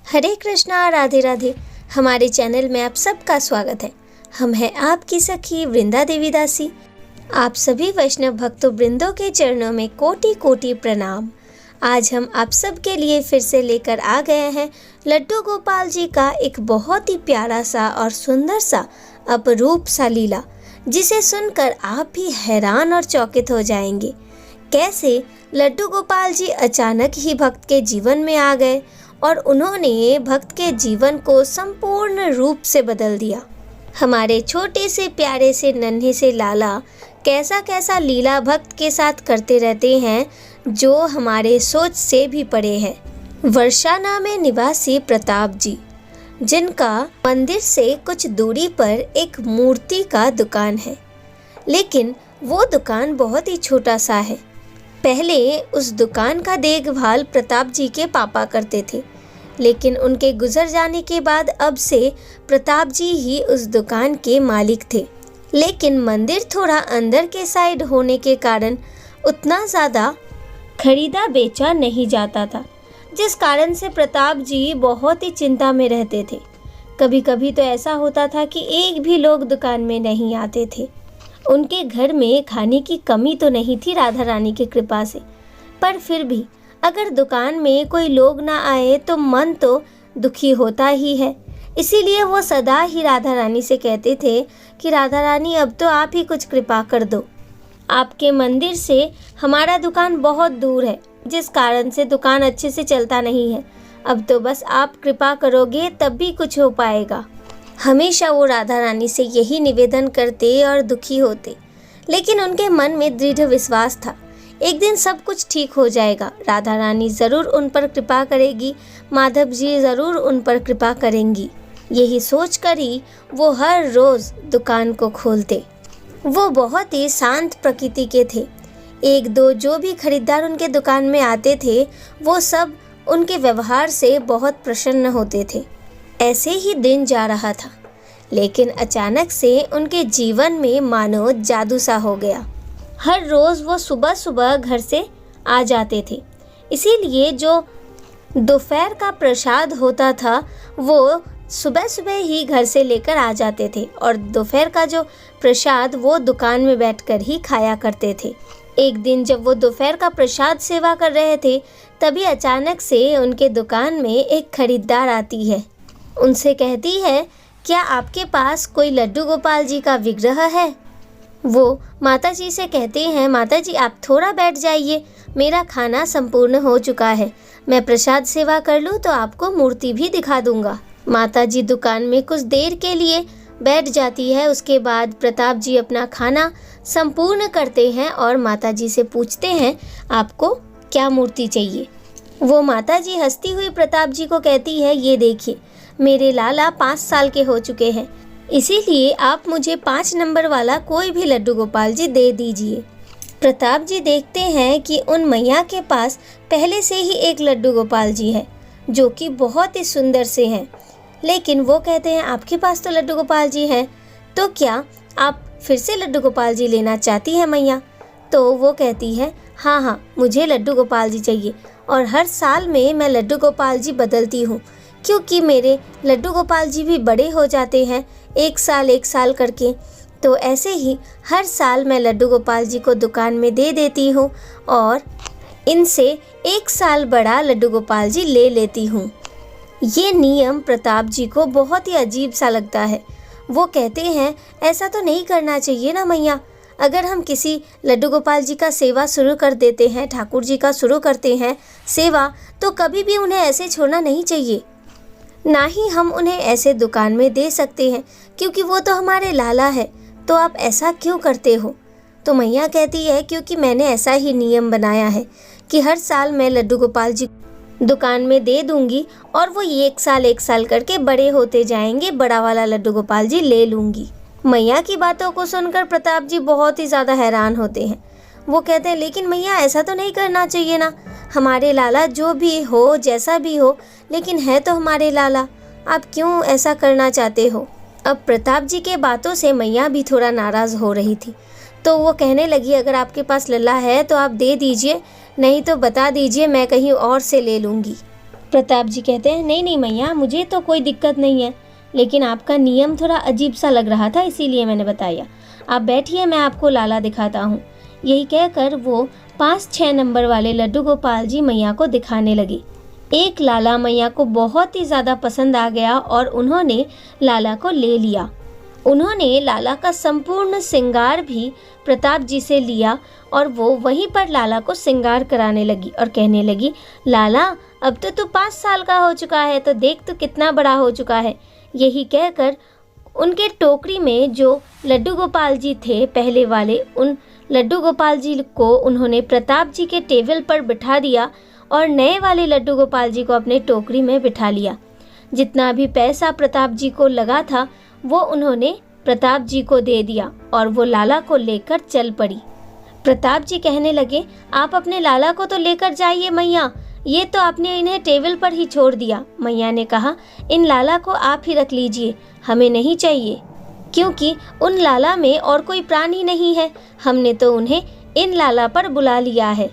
हरे कृष्णा, राधे राधे। हमारे चैनल में आप सबका स्वागत है। हम हैं आपकी सखी वृंदा देवी दासी। आप सभी वैष्णव भक्तों वृंदों के चरणों में कोटि कोटि प्रणाम। आज हम आप सब के लिए फिर से लेकर आ गए हैं लड्डू गोपाल जी का एक बहुत ही प्यारा सा और सुंदर सा अपरूप सा लीला, जिसे सुनकर आप भी हैरान और चौकित हो जाएंगे। कैसे लड्डू गोपाल जी अचानक ही भक्त के जीवन में आ गए और उन्होंने भक्त के जीवन को संपूर्ण रूप से बदल दिया। हमारे छोटे से प्यारे से नन्हे से लाला कैसा कैसा लीला भक्त के साथ करते रहते हैं, जो हमारे सोच से भी परे है। वर्षाना में निवासी प्रताप जी, जिनका मंदिर से कुछ दूरी पर एक मूर्ति का दुकान है, लेकिन वो दुकान बहुत ही छोटा सा है। पहले उस दुकान का देखभाल प्रताप जी के पापा करते थे, लेकिन उनके गुजर जाने के बाद अब से प्रताप जी ही उस दुकान के मालिक थे। लेकिन मंदिर थोड़ा अंदर के साइड होने के कारण उतना ज़्यादा खरीदा बेचा नहीं जाता था, जिस कारण से प्रताप जी बहुत ही चिंता में रहते थे। कभी कभी तो ऐसा होता था कि एक भी लोग दुकान में नहीं आते थे। उनके घर में खाने की कमी तो नहीं थी राधा रानी की कृपा से, पर फिर भी अगर दुकान में कोई लोग ना आए तो मन तो दुखी होता ही है। इसीलिए वो सदा ही राधा रानी से कहते थे कि राधा रानी, अब तो आप ही कुछ कृपा कर दो। आपके मंदिर से हमारा दुकान बहुत दूर है, जिस कारण से दुकान अच्छे से चलता नहीं है। अब तो बस आप कृपा करोगे तब भी कुछ हो पाएगा। हमेशा वो राधा रानी से यही निवेदन करते और दुखी होते, लेकिन उनके मन में दृढ़ विश्वास था, एक दिन सब कुछ ठीक हो जाएगा। राधा रानी ज़रूर उन पर कृपा करेगी, माधव जी ज़रूर उन पर कृपा करेंगी। यही सोचकर ही वो हर रोज़ दुकान को खोलते। वो बहुत ही शांत प्रकृति के थे। एक दो जो भी खरीदार उनके दुकान में आते थे, वो सब उनके व्यवहार से बहुत प्रसन्न होते थे। ऐसे ही दिन जा रहा था, लेकिन अचानक से उनके जीवन में मानो जादू सा हो गया। हर रोज़ वो सुबह सुबह घर से आ जाते थे, इसीलिए जो दोपहर का प्रसाद होता था वो सुबह सुबह ही घर से लेकर आ जाते थे, और दोपहर का जो प्रसाद वो दुकान में बैठकर ही खाया करते थे। एक दिन जब वो दोपहर का प्रसाद सेवा कर रहे थे, तभी अचानक से उनके दुकान में एक खरीदार आती है। उनसे कहती है, क्या आपके पास कोई लड्डू गोपाल जी का विग्रह है? वो माता जी से कहते हैं, माता जी आप थोड़ा बैठ जाइए, मेरा खाना संपूर्ण हो चुका है। मैं प्रसाद सेवा कर लूँ तो आपको मूर्ति भी दिखा दूंगा। माता जी दुकान में कुछ देर के लिए बैठ जाती है। उसके बाद प्रताप जी अपना खाना संपूर्ण करते हैं और माता जी से पूछते हैं, आपको क्या मूर्ति चाहिए? वो माता जी हंसती हुई प्रताप जी को कहती है, ये देखिए, मेरे लाला 5 साल के हो चुके हैं, इसीलिए आप मुझे 5 नंबर वाला कोई भी लड्डू गोपाल जी दे दीजिए। प्रताप जी देखते हैं कि उन मैया के पास पहले से ही एक लड्डू गोपाल जी है, जो कि बहुत ही सुंदर से हैं। लेकिन वो कहते हैं, आपके पास तो लड्डू गोपाल जी हैं, तो क्या आप फिर से लड्डू गोपाल जी लेना चाहती हैं मैया? तो वो कहती है, हाँ हाँ, मुझे लड्डू गोपाल जी चाहिए, और हर साल में मैं लड्डू गोपाल जी बदलती हूँ, क्योंकि मेरे लड्डू गोपाल जी भी बड़े हो जाते हैं, एक साल करके। तो ऐसे ही हर साल मैं लड्डू गोपाल जी को दुकान में दे देती हूँ और इनसे 1 साल बड़ा लड्डू गोपाल जी ले लेती हूँ। ये नियम प्रताप जी को बहुत ही अजीब सा लगता है। वो कहते हैं, ऐसा तो नहीं करना चाहिए ना मैया। अगर हम किसी लड्डू गोपाल जी का सेवा शुरू कर देते हैं, ठाकुर जी का शुरू करते हैं सेवा, तो कभी भी उन्हें ऐसे छोड़ना नहीं चाहिए। ना ही हम उन्हें ऐसे दुकान में दे सकते हैं, क्योंकि वो तो हमारे लाला है। तो आप ऐसा क्यों करते हो? तो मैया कहती है, क्योंकि मैंने ऐसा ही नियम बनाया है कि हर साल मैं लड्डू गोपाल जी दुकान में दे दूंगी, और वो 1 साल करके बड़े होते जाएंगे, बड़ा वाला लड्डू गोपाल जी ले लूंगी। मैया की बातों को सुनकर प्रताप जी बहुत ही ज़्यादा हैरान होते हैं। वो कहते हैं, लेकिन मैया ऐसा तो नहीं करना चाहिए ना, हमारे लाला जो भी हो, जैसा भी हो, लेकिन है तो हमारे लाला, आप क्यों ऐसा करना चाहते हो? अब प्रताप जी के बातों से मैया भी थोड़ा नाराज़ हो रही थी, तो वो कहने लगी, अगर आपके पास लल्ला है तो आप दे दीजिए, नहीं तो बता दीजिए, मैं कहीं और से ले लूँगी। प्रताप जी कहते हैं, नहीं नहीं मैया, मुझे तो कोई दिक्कत नहीं है, लेकिन आपका नियम थोड़ा अजीब सा लग रहा था, इसीलिए मैंने बताया। आप बैठिए, मैं आपको लाला दिखाता हूँ। यही कहकर वो 5-6 नंबर वाले लड्डू गोपाल जी मैया को दिखाने लगी। एक लाला मैया को बहुत ही ज़्यादा पसंद आ गया और उन्होंने लाला को ले लिया। उन्होंने लाला का संपूर्ण श्रृंगार भी प्रताप जी से लिया और वो वहीं पर लाला को श्रृंगार कराने लगी और कहने लगी, लाला अब तो तू 5 साल का हो चुका है, तो देख तू कितना बड़ा हो चुका है। यही कहकर उनके टोकरी में जो लड्डू गोपाल जी थे पहले वाले, उन लड्डू गोपाल जी को उन्होंने प्रताप जी के टेबल पर बिठा दिया और नए वाले लड्डू गोपाल जी को अपने टोकरी में बिठा लिया। जितना भी पैसा प्रताप जी को लगा था वो उन्होंने प्रताप जी को दे दिया और वो लाला को लेकर चल पड़ी। प्रताप जी कहने लगे, आप अपने लाला को तो लेकर जाइए मैया, ये तो आपने इन्हें टेबल पर ही छोड़ दिया। मैया ने कहा, इन लाला को आप ही रख लीजिए, हमें नहीं चाहिए, क्योंकि उन लाला में और कोई प्राणी नहीं है, हमने तो उन्हें इन लाला पर बुला लिया है।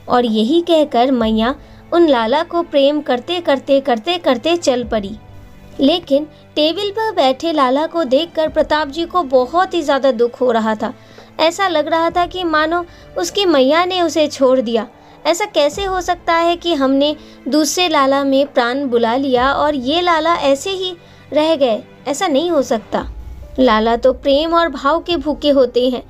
और यही कहकर मैया उन लाला को प्रेम करते करते करते करते चल पड़ी। लेकिन टेबल पर बैठे लाला को देखकर प्रताप जी को बहुत ही ज़्यादा दुख हो रहा था। ऐसा लग रहा था कि मानो उसकी मैया ने उसे छोड़ दिया। ऐसा कैसे हो सकता है कि हमने दूसरे लाला में प्राण बुला लिया और ये लाला ऐसे ही रह गए? ऐसा नहीं हो सकता। लाला तो प्रेम और भाव के भूखे होते हैं।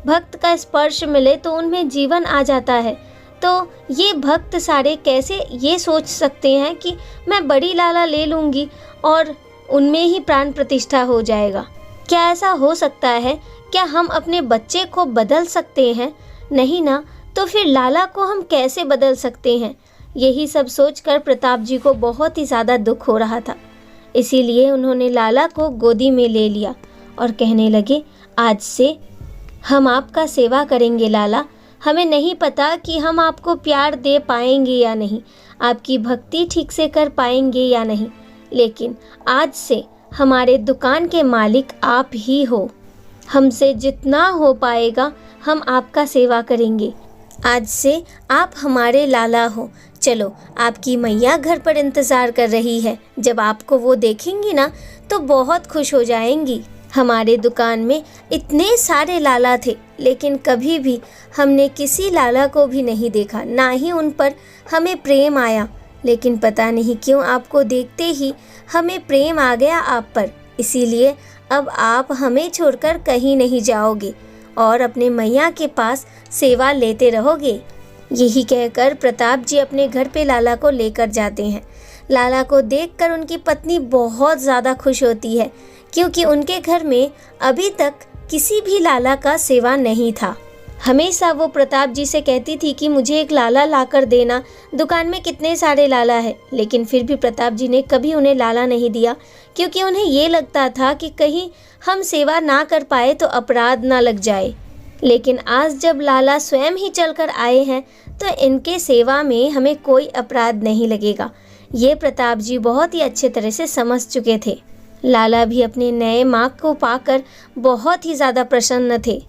भक्त का स्पर्श मिले तो उनमें जीवन आ जाता है। तो ये भक्त सारे कैसे ये सोच सकते हैं कि मैं बड़ी लाला ले लूँगी और उनमें ही प्राण प्रतिष्ठा हो जाएगा? क्या ऐसा हो सकता है? क्या हम अपने बच्चे को बदल सकते हैं? नहीं ना, तो फिर लाला को हम कैसे बदल सकते हैं? यही सब सोचकर प्रताप जी को बहुत ही ज़्यादा दुख हो रहा था। इसीलिए उन्होंने लाला को गोदी में ले लिया और कहने लगे, आज से हम आपका सेवा करेंगे लाला। हमें नहीं पता कि हम आपको प्यार दे पाएंगे या नहीं, आपकी भक्ति ठीक से कर पाएंगे या नहीं, लेकिन आज से हमारे दुकान के मालिक आप ही हो। हमसे जितना हो पाएगा हम आपका सेवा करेंगे। आज से आप हमारे लाला हो। चलो, आपकी मैया घर पर इंतज़ार कर रही है। जब आपको वो देखेंगी ना तो बहुत खुश हो जाएंगी। हमारे दुकान में इतने सारे लाला थे, लेकिन कभी भी हमने किसी लाला को भी नहीं देखा, ना ही उन पर हमें प्रेम आया। लेकिन पता नहीं क्यों आपको देखते ही हमें प्रेम आ गया आप पर। इसीलिए अब आप हमें छोड़कर कहीं नहीं जाओगे और अपने मैया के पास सेवा लेते रहोगे। यही कहकर प्रताप जी अपने घर पे लाला को लेकर जाते हैं। लाला को देखकर उनकी पत्नी बहुत ज़्यादा खुश होती है, क्योंकि उनके घर में अभी तक किसी भी लाला का सेवा नहीं था। हमेशा वो प्रताप जी से कहती थी कि मुझे एक लाला लाकर देना, दुकान में कितने सारे लाला है, लेकिन फिर भी प्रताप जी ने कभी उन्हें लाला नहीं दिया, क्योंकि उन्हें ये लगता था कि कहीं हम सेवा ना कर पाए तो अपराध ना लग जाए। लेकिन आज जब लाला स्वयं ही चलकर आए हैं तो इनके सेवा में हमें कोई अपराध नहीं लगेगा। ये प्रताप जी बहुत ही अच्छे तरह से समझ चुके थे। लाला भी अपने नए माँ को पाकर बहुत ही ज़्यादा प्रसन्न थे।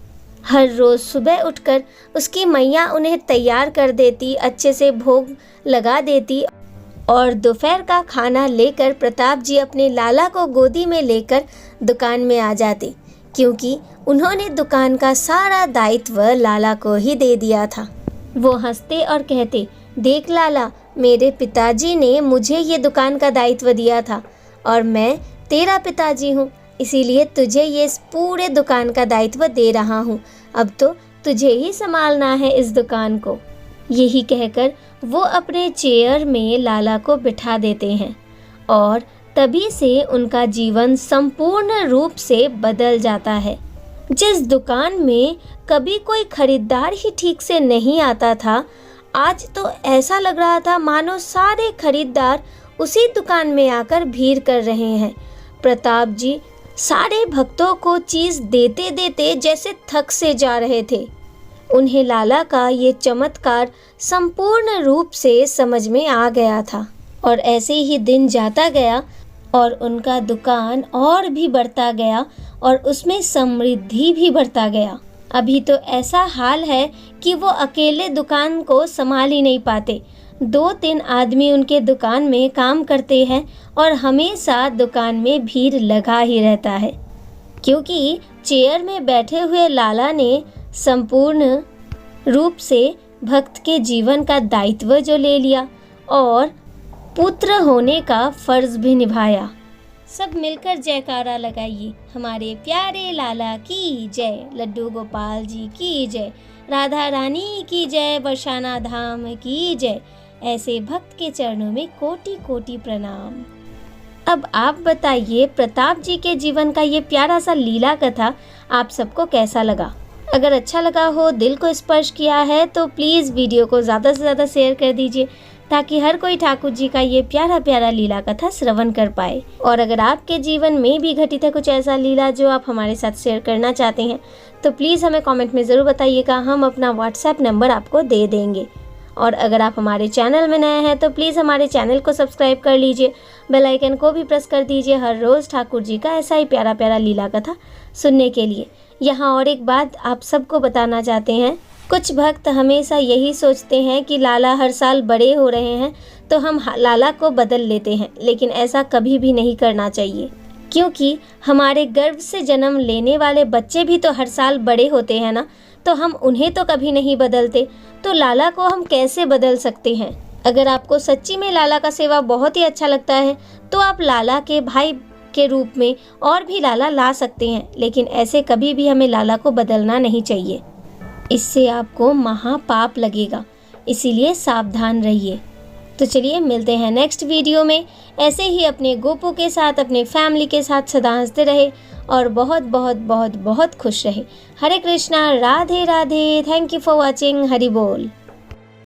हर रोज़ सुबह उठकर उसकी मैया उन्हें तैयार कर देती, अच्छे से भोग लगा देती और दोपहर का खाना लेकर प्रताप जी अपने लाला को गोदी में लेकर दुकान में आ जाते, क्योंकि उन्होंने दुकान का सारा दायित्व लाला को ही दे दिया था। वो हंसते और कहते, देख लाला, मेरे पिताजी ने मुझे ये दुकान का दायित्व दिया था और मैं तेरा पिताजी हूँ, इसीलिए तुझे ये पूरे दुकान का दायित्व दे रहा हूँ। अब तो तुझे ही संभालना है इस दुकान को। यही कहकर वो अपने चेयर में लाला को बिठा देते हैं और तभी से उनका जीवन संपूर्ण रूप से बदल जाता है। जिस दुकान में कभी कोई खरीदार ही ठीक से नहीं आता था, आज तो ऐसा लग रहा था मानो सारे खरीदार उसी दुकान में आकर भीड़ कर रहे हैं। प्रताप जी सारे भक्तों को चीज़ देते देते जैसे थक से जा रहे थे। उन्हें लाला का ये चमत्कार संपूर्ण रूप से समझ में आ गया था और ऐसे ही दिन जाता गया और उनका दुकान और भी बढ़ता गया और उसमें समृद्धि भी बढ़ता गया। अभी तो ऐसा हाल है कि वो अकेले दुकान को संभाल ही नहीं पाते। 2-3 आदमी उनके दुकान में काम करते हैं और हमेशा दुकान में भीड़ लगा ही रहता है, क्योंकि चेयर में बैठे हुए लाला ने संपूर्ण रूप से भक्त के जीवन का दायित्व जो ले लिया और पुत्र होने का फर्ज भी निभाया। सब मिलकर जयकारा लगाइए, हमारे प्यारे लाला की जय, लड्डू गोपाल जी की जय, राधा रानी की जय, बरसाना धाम की जय। ऐसे भक्त के चरणों में कोटि कोटि प्रणाम। अब आप बताइए, प्रताप जी के जीवन का ये प्यारा सा लीला कथा आप सबको कैसा लगा? अगर अच्छा लगा हो, दिल को स्पर्श किया है, तो प्लीज़ वीडियो को ज़्यादा से ज़्यादा शेयर कर दीजिए, ताकि हर कोई ठाकुर जी का ये प्यारा प्यारा लीला कथा श्रवण कर पाए। और अगर आपके जीवन में भी घटित है कुछ ऐसा लीला जो आप हमारे साथ शेयर करना चाहते हैं, तो प्लीज़ हमें कमेंट में ज़रूर बताइएगा, हम अपना व्हाट्सएप नंबर आपको दे देंगे। और अगर आप हमारे चैनल में नए हैं तो प्लीज़ हमारे चैनल को सब्सक्राइब कर लीजिए, बेल आइकन को भी प्रेस कर दीजिए हर रोज़ ठाकुर जी का ऐसा ही प्यारा प्यारा लीला कथा सुनने के लिए। यहाँ और एक बात आप सबको बताना चाहते हैं, कुछ भक्त हमेशा यही सोचते हैं कि लाला हर साल बड़े हो रहे हैं तो हम लाला को बदल लेते हैं, लेकिन ऐसा कभी भी नहीं करना चाहिए, क्योंकि हमारे गर्भ से जन्म लेने वाले बच्चे भी तो हर साल बड़े होते हैं ना, तो हम उन्हें तो कभी नहीं बदलते, तो लाला को हम कैसे बदल सकते हैं? अगर आपको सच्ची में लाला का सेवा बहुत ही अच्छा लगता है तो आप लाला के भाई के रूप में और भी लाला ला सकते हैं, लेकिन ऐसे कभी भी हमें लाला को बदलना नहीं चाहिए, इससे आपको महापाप लगेगा, इसीलिए सावधान रहिए। तो चलिए मिलते हैं नेक्स्ट वीडियो में। ऐसे ही अपने गोपू के साथ, अपने फैमिली के साथ सदा हंसते रहे और बहुत बहुत बहुत बहुत खुश रहे। Hare Krishna, Radhe Radhe. Thank you for watching. Hari बोल।